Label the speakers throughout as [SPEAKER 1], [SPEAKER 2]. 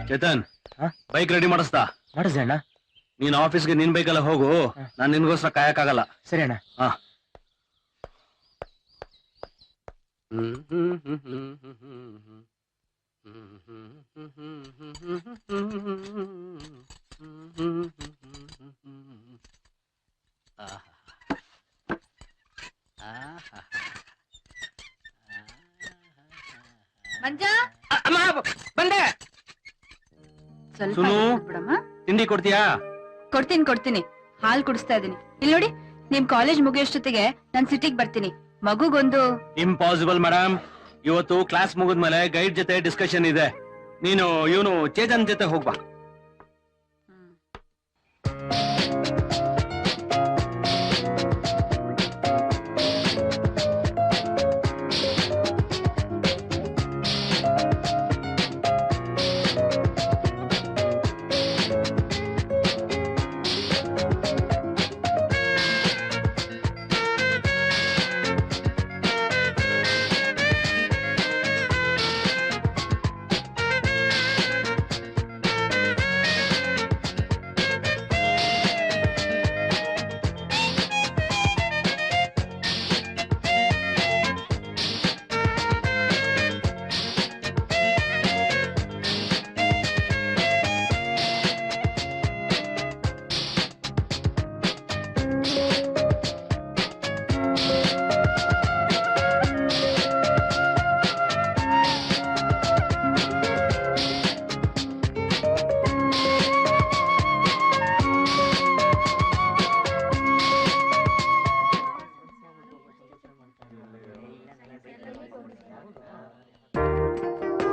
[SPEAKER 1] Chetan, bike ready ಮಾಡಿಸ್ತಾ?
[SPEAKER 2] ಮಾಡಿಸ್ದೆ ಅಣ್ಣ.
[SPEAKER 1] ನೀನ್ ಆಫೀಸ್ಗೆ ನಿನ್ ಬೈಕಲ್ಲ ಹೋಗು, ನಾನ್ ನಿನ್ಗೋಸ್ಕರ ಕಾಯಕ್ಕಾಗಲ್ಲ.
[SPEAKER 2] ಸರಿ ಅಣ್ಣ.
[SPEAKER 1] ಹಾ.
[SPEAKER 3] ಮಂಜಾ,
[SPEAKER 1] ಬಂದೆ. ಸುನು, ತಿಂಡಿ ಕೊಡ್ತೀಯಾ?
[SPEAKER 3] ಕೊಡ್ತೀನಿ. ಹಾಲ್ ಕುಡಿಸ್ತಾ ಇದೀನಿ. ಇಲ್ಲಿ ನೋಡಿ, ನಿಮ್ ಕಾಲೇಜ್ ಮುಗಿಯೋಷ್ಟೊತ್ತಿಗೆ ನಾನ್ ಸಿಟಿಗ್ ಬರ್ತೀನಿ. ಮಗುಗೊಂದು.
[SPEAKER 1] ಇಂಪಾಸಿಬಲ್ ಮೇಡಮ್, ಇವತ್ತು ಕ್ಲಾಸ್ ಮುಗಿದ್ಮೇಲೆ ಗೈಡ್ ಜೊತೆ ಡಿಸ್ಕಷನ್ ಇದೆ. ನೀನು ಇವನು ಚೇತನ್ ಜೊತೆ ಹೋಗ್ಬಾ.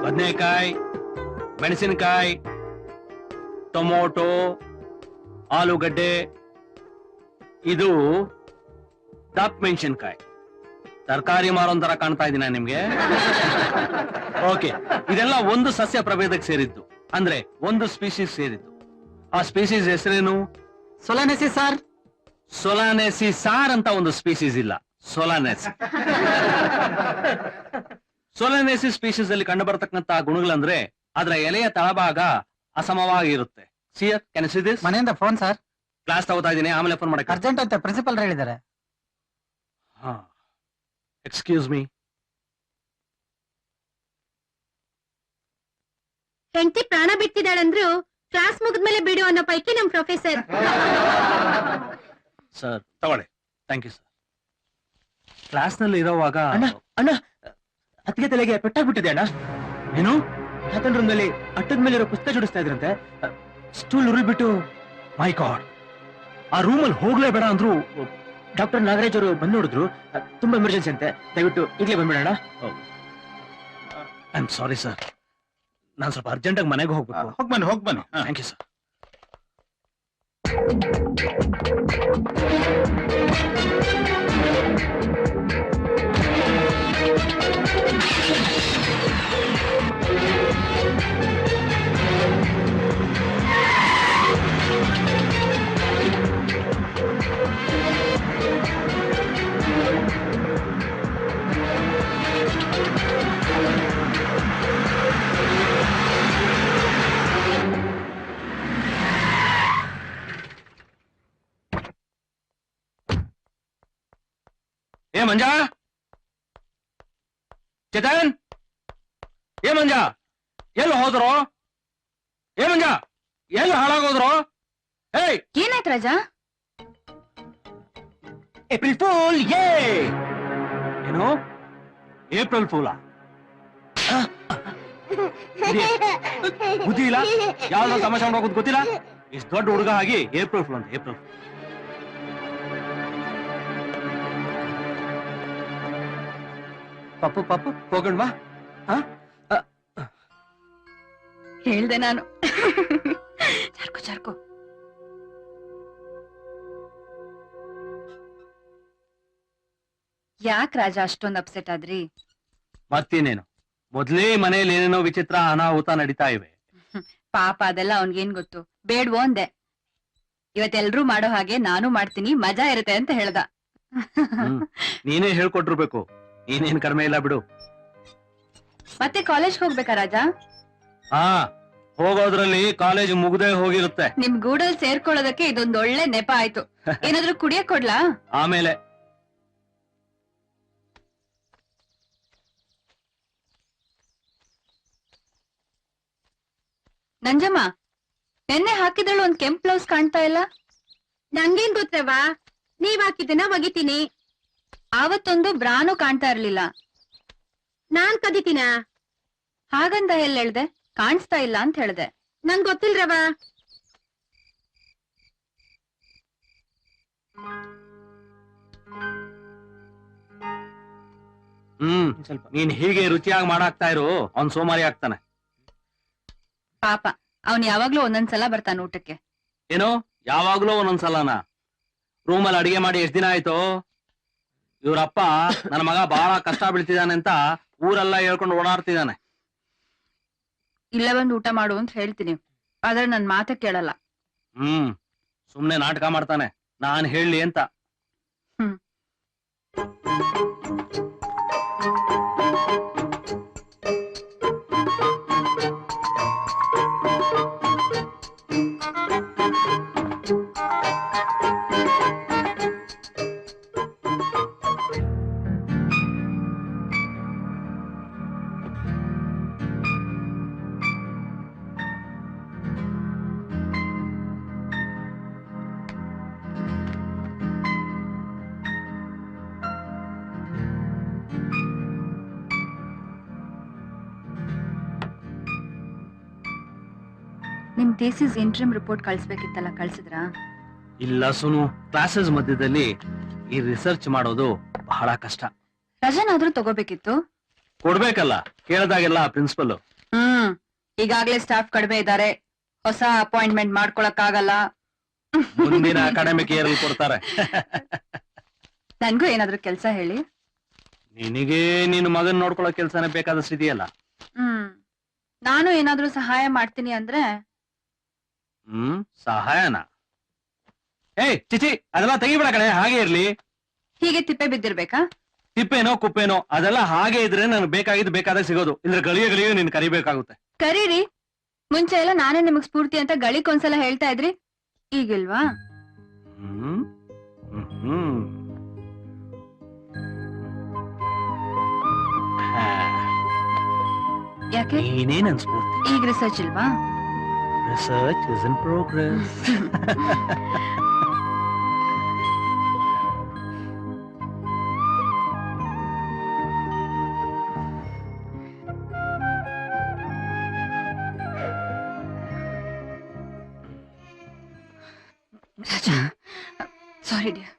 [SPEAKER 1] ಬದನೆಕಾಯಿ, ಮೆಣಸಿನಕಾಯಿ, ಟೊಮೊಟೊ, ಆಲೂಗಡ್ಡೆ, ಇದು ದಪ್ಪ ಮೆಣಸಿನಕಾಯಿ. ತರಕಾರಿ ಮಾರೋಂತರ ಕಾಣ್ತಾ ಇದೀನ ನಿಮ್ಗೆ? ಓಕೆ, ಇದೆಲ್ಲ ಒಂದು ಸಸ್ಯ ಪ್ರಭೇದಕ್ಕೆ ಸೇರಿದ್ದು, ಅಂದ್ರೆ ಒಂದು ಸ್ಪೀಸೀಸ್ ಸೇರಿದ್ದು. ಆ ಸ್ಪೀಸೀಸ್ ಹೆಸರೇನು?
[SPEAKER 2] ಸೊಲಾನೆಸಿ ಸಾರ್.
[SPEAKER 1] ಸೊಲಾನೆಸಿ ಸಾರ್ ಅಂತ ಒಂದು ಸ್ಪೀಸೀಸ್ ಇಲ್ಲ, ಸೊಲಾನೆಸಿ. ಸೊಲಾನೆಸಿ ಸ್ಪೀಸೀಸ್ ಅಲ್ಲಿ ಕಂಡು ಬರತಕ್ಕಂತ ಗುಣಗಳಂದ್ರೆ ಅದರ ಎಲೆಯ ತಳಭಾಗ ಅಸಮವಾಗಿರುತ್ತೆ. Sir, can you see this?
[SPEAKER 2] ಮನೆಯಿಂದ ಫೋನ್ ಸರ್.
[SPEAKER 1] ಕ್ಲಾಸ್ ತಗೋತಾ ಇದೀನಿ, ಆಮೇಲೆ ಫೋನ್ ಮಾಡಕ್ಕೆ.
[SPEAKER 2] ಅರ್ಜೆಂಟ್ ಅಂತ ಪ್ರಿನ್ಸಿಪಲ್ ಹೇಳಿದ್ದಾರೆ.
[SPEAKER 1] Excuse me.
[SPEAKER 3] ಹೆಂಡತಿ ಪ್ರಾಣ ಬಿಡ್ತಿದ್ದಾಳಂದ್ರು ಕ್ಲಾಸ್ ಮುಗಿದ್ಮೇಲೆ ಬಿಡು ಅನ್ನೋ ಪೈಕಿ ನಮ್ ಪ್ರೊಫೆಸರ್.
[SPEAKER 1] ಸರ್ ತಗೊಳ್ಳಿ. Thank you sir. ಕ್ಲಾಸ್ ನಲ್ಲಿ ಇರೋವಾಗ
[SPEAKER 2] ಅಣ್ಣ, ಅತ್ತಿಗೆ ತಲೆಗೆ ಪೆಟ್ಟಾಗ್ಬಿಟ್ಟಿದೆ ಅಣ್ಣ.
[SPEAKER 1] ಏನು?
[SPEAKER 2] ಹತ್ತನ ರೂಮ್ನಲ್ಲಿ ಅಟ್ಟದ ಮೇಲೆ ಇರೋ ಪುಸ್ತಕ ಜೋಡಿಸ್ತಾ ಇದ್ರಂತೆ. ಸ್ಟೂಲ್ ಉರುಳ್ಬಿಟ್ಟು.
[SPEAKER 1] ಮೈ ಗಾಡ್, ಆ ರೂಮಲ್ಲಿ ಹೋಗ್ಲೇಬೇಡ ಅಂದ್ರು.
[SPEAKER 2] ಡಾಕ್ಟರ್ ನಾಗರಾಜ್ ಅವರು ಬಂದು ನೋಡಿದ್ರು. ತುಂಬಾ ಎಮರ್ಜೆನ್ಸಿ ಅಂತೆ, ದಯವಿಟ್ಟು ಈಗಲೇ ಬಂದ್ಬಿಡೋಣ.
[SPEAKER 1] ಐ ಆಮ್ ಸಾರಿ ಸರ್, ನಾನು ಸ್ವಲ್ಪ ಅರ್ಜೆಂಟಾಗಿ ಮನೆಗೆ ಹೋಗ್ಬೇಕು.
[SPEAKER 4] ಹೋಗ್ಬನ್ನಿ.
[SPEAKER 1] Thank you sir. ಏ ಮಂಜಾ, ಚೇತನ್, ಏ ಮಂಜಾ, ಎಲ್ಲಿ ಹೋದ್ರು? ಏ ಮಂಜಾ, ಎಲ್ಲಿ ಹಾಳಾಗೋದ್ರು? ಏಯ್,
[SPEAKER 3] ಏನಾಯ್ತು ರಾಜಾ?
[SPEAKER 2] April fool.
[SPEAKER 1] ಏನು ಏಪ್ರಿಲ್ ಫೂಲ? ಬುದ್ಧಿ ಇಲ್ಲ, ಯಾವ್ದೋ ತಮಾಷೆ ಮಾಡೋದು ಗೊತ್ತಿಲ್ಲ. ಇಷ್ಟು ದೊಡ್ಡ ಹುಡುಗ ಆಗಿ ಏಪ್ರಿಲ್ ಫೂಲ್ ಅಂತ. ಏಪ್ರಿಲ್
[SPEAKER 2] ಪಾಪು ಹೋಗೋಣವಾ?
[SPEAKER 3] ಹೇಳ್ದೆ ನಾನು. ಚಾರ್ಕೋ. ಯಾಕ್ ರಾಜ ಅಷ್ಟೊಂದು ಅಪ್ಸೆಟ್ ಆದ್ರಿ?
[SPEAKER 1] ಮತ್ತೇನೇನು, ಮೊದ್ಲೇ ಮನೇಲಿ ಏನೇನೋ ವಿಚಿತ್ರ ಅನಾಹುತ ನಡೀತಾ ಇವೆ.
[SPEAKER 3] ಪಾಪ ಅದೆಲ್ಲ ಅವನ್ಗೇನ್ ಗೊತ್ತು. ಬೇಡ್ವೋ ಅಂದೆ. ಇವತ್ತೆಲ್ರೂ ಮಾಡೋ ಹಾಗೆ ನಾನು ಮಾಡ್ತೀನಿ, ಮಜಾ ಇರುತ್ತೆ ಅಂತ ಹೇಳ್ದ.
[SPEAKER 1] ನೀನೇ ಹೇಳ್ಕೊಟ್ಟಿರ್ಬೇಕು. ನೀನೇನ್ ಕಡಿಮೆ ಇಲ್ಲ ಬಿಡು.
[SPEAKER 3] ಮತ್ತೆ ಕಾಲೇಜ್ ಹೋಗ್ಬೇಕಾ ರಾಜಾ?
[SPEAKER 1] ಹಾ, ಹೋಗೋದ್ರಲ್ಲಿ ಕಾಲೇಜ್ ಮುಗ್ದೇ ಹೋಗಿರುತ್ತೆ.
[SPEAKER 3] ನಿಮ್ ಗೂಡಲ್ ಸೇರ್ಕೊಳ್ಳೋದಕ್ಕೆ ಇದೊಂದ್ ಒಳ್ಳೆ ನೆಪ ಆಯ್ತು. ಏನಾದ್ರೂ ಕುಡಿಯಕ್ ಕೊಡ್ಲಾ?
[SPEAKER 1] ಆಮೇಲೆ
[SPEAKER 3] ನಂಜಮ್ಮ, ನೆನ್ನೆ ಹಾಕಿದಳು ಒಂದ್ ಕೆಂಪ್ ಬ್ಲೌಸ್ ಕಾಣ್ತಾ ಇಲ್ಲ. ನಂಗೇನ್ ಗೊತ್ತವ, ನೀವ್ ಹಾಕಿದ್ದನ್ನ ಒಗಿತೀನಿ. ಆವತ್ತೊಂದು ಬ್ರಾನು ಕಾಣ್ತಾ ಇರ್ಲಿಲ್ಲ. ನಾನ್ ಕದಿತೀನ? ಹಾಗಂದ ಎಲ್ ಹೇಳ್ದೆ? ಕಾಣಿಸ್ತಾ ಇಲ್ಲ ಅಂತ ಹೇಳ್ದೆ. ನಂಗ್ ಗೊತ್ತಿಲ್ರವ.
[SPEAKER 2] ಸ್ವಲ್ಪ
[SPEAKER 1] ನೀನ್ ಹೀಗೆ ರುಚಿಯಾಗಿ ಮಾಡಾಕ್ತಾ ಇರು, ಅವ್ನ್ ಸೋಮಾರಿ ಆಗ್ತಾನೆ.
[SPEAKER 3] ಪಾಪ, ಅವ್ನ್ ಯಾವಾಗ್ಲೂ ಒಂದೊಂದ್ಸಲ ಬರ್ತಾನ ಊಟಕ್ಕೆ.
[SPEAKER 1] ಏನೋ ಯಾವಾಗ್ಲೂ ಒಂದೊಂದ್ಸಲನ? ರೂಮಲ್ಲಿ ಅಡಿಗೆ ಮಾಡಿ ಎಷ್ಟ್ ದಿನ ಆಯ್ತು? ಇವ್ರಪ್ಪ ನನ್ನ ಮಗ ಬಹಳ ಕಷ್ಟ ಬೀಳ್ತಿದ್ದಾನೆ ಅಂತ ಊರೆಲ್ಲ ಹೇಳ್ಕೊಂಡು ಓಡಾಡ್ತಿದ್ದಾನೆ.
[SPEAKER 3] ಇಲ್ಲೇ ಬಂದು ಊಟ ಮಾಡು ಅಂತ ಹೇಳ್ತೀನಿ, ಆದ್ರೆ ನನ್ ಮಾತ ಕೇಳಲ್ಲ.
[SPEAKER 1] ಸುಮ್ನೆ ನಾಟಕ ಮಾಡ್ತಾನೆ, ನಾನ್ ಹೇಳಿ ಅಂತ.
[SPEAKER 3] ನಿಮ್ ಥೀಸಿಸ್ ಇಂಟ್ರಿಮ್ ರಿಪೋರ್ಟ್ ಕಳ್ಸ್ಬೇಕಿತ್ತಲ್ಲ, ಕಳ್ಸಿದ್ರಾ?
[SPEAKER 1] ಇಲ್ಲ ಸುನು, ಕ್ಲಾಸಸ್ ಮಧ್ಯದಲ್ಲಿ ಈ ರಿಸರ್ಚ್ ಮಾಡೋದು ಬಹಳ ಕಷ್ಟ.
[SPEAKER 3] ರಜನಾದ್ರೂ ತಗೋಬೇಕಿತ್ತು.
[SPEAKER 1] ಕೊಡ್ಬೇಕಲ್ಲ, ಕೇಳ್ದಾಗೆಲ್ಲ ಪ್ರಿನ್ಸಿಪಲ್.
[SPEAKER 3] ಈಗಾಗ್ಲೇ ಸ್ಟಾಫ್ ಕಡಿಮೆ ಇದ್ದಾರೆ, ಹೊಸ ಅಪಾಯಿಂಟ್ಮೆಂಟ್ ಮಾಡ್ಕೊಳಕ್ ಆಗಲ್ಲ.
[SPEAKER 1] ಮುಂದಿನ ಅಕಾಡೆಮಿಕ್ ಇಯರ್ ಅಲ್ಲಿ ಕೊಡ್ತಾರೆ.
[SPEAKER 3] ನನ್ಗೂ ಏನಾದ್ರೂ ಕೆಲ್ಸ ಹೇಳಿ.
[SPEAKER 1] ನಿನಗೆ ನಿನ್ ಮಗನ್ ನೋಡ್ಕೊಳ್ಳೋ ಕೆಲ್ಸನೇ ಬೇಕಾದಷ್ಟು ಇದೆಯಲ್ಲ.
[SPEAKER 3] ನಾನು ಏನಾದ್ರೂ ಸಹಾಯ ಮಾಡ್ತೀನಿ ಅಂದ್ರೆ?
[SPEAKER 1] ಸಹಾಯನ? ಏಯ್ ಚಿಚಿ, ಅದೆಲ್ಲ ತೆಗಿಬೇಡ ಕಣೆ, ಹಾಗೆ ಇರ್ಲಿ.
[SPEAKER 3] ಹೀಗೆ ತಿಪ್ಪೆ ಬಿದ್ದಿರ್ಬೇಕಾ?
[SPEAKER 1] ತಿಪ್ಪೇನೋ ಕುಪ್ಪೇನೋ ಅದೆಲ್ಲ ಹಾಗೆ ಇದ್ರೆ ನನಗೆ ಬೇಕಾಗಿದ್ದು ಬೇಕಾದಾಗ ಸಿಗೋದು. ಇದ್ರೆ ಗಳಿಯೋ ನೀನ್ ಕರಿಬೇಕಾಗುತ್ತೆ.
[SPEAKER 3] ಕರೀರಿ. ಮುಂಚೆ ಎಲ್ಲ ನಾನೇ ನಿಮಗ್ ಸ್ಫೂರ್ತಿ ಅಂತ ಗಳಿಕೊಂದ್ಸಲ ಹೇಳ್ತಾ ಇದ್ರಿ, ಈಗಿಲ್ವಾ? ಯಾಕೆ?
[SPEAKER 1] ನೀನೇ ನನ್ ಸ್ಫೂರ್ತಿ.
[SPEAKER 3] ಈಗ ರಿಸರ್ಚ್ ಇಲ್ವಾ?
[SPEAKER 1] Research is in progress.
[SPEAKER 3] Raja, sorry dear.